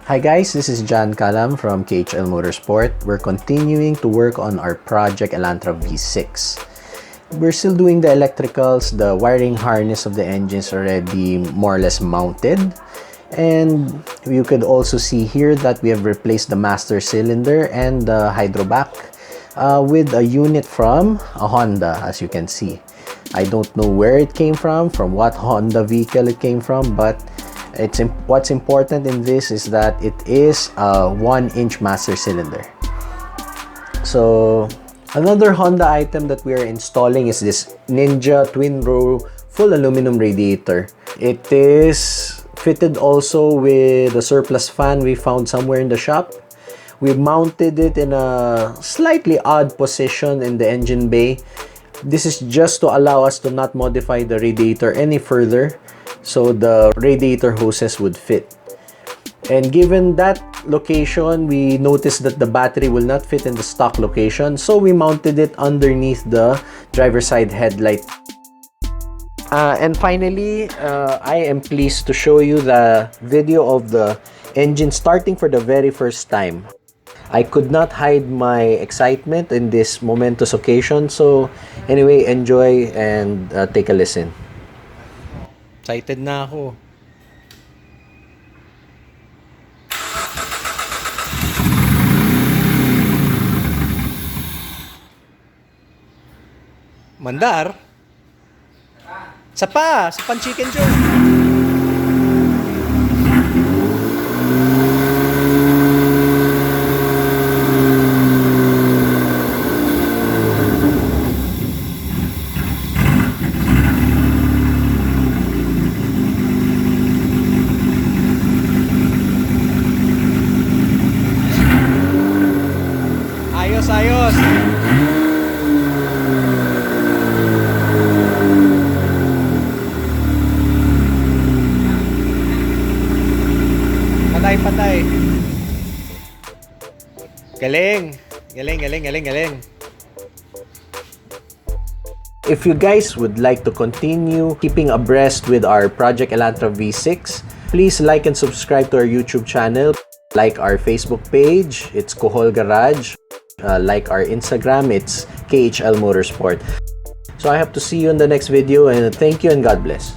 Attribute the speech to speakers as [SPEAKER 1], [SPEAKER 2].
[SPEAKER 1] Hi guys, this is John Kalam from KHL Motorsport. We're continuing to work on our Project Elantra V6. We're still doing the electricals, the wiring harness of the engines already more or less mounted. And you could also see here that we have replaced the master cylinder and the hydrovac with a unit from a Honda, as you can see. I don't know where it came from what Honda vehicle it came from, but what's important in this is that it is a 1-inch master cylinder. So another Honda item that we are installing is this Ninja twin row full aluminum radiator. It is fitted also with a surplus fan we found somewhere in the shop. We mounted it in a slightly odd position in the engine bay. This is just to allow us to not modify the radiator any further, so the radiator hoses would fit. And given that location, we noticed that the battery will not fit in the stock location, so we mounted it underneath the driver's side headlight. And finally, I am pleased to show you the video of the engine starting for the very first time. I could not hide my excitement in this momentous occasion, so anyway, enjoy and take a listen. Excited na ako. Mandar? Sa pan chicken joe. Ayos. Patay. Galing. If you guys would like to continue keeping abreast with our Project Elantra V6, please like and subscribe to our YouTube channel. Like our Facebook page, it's Kuhol Garage. Like our Instagram, it's KHL Motorsport. So I hope to see you in the next video, and thank you and God bless.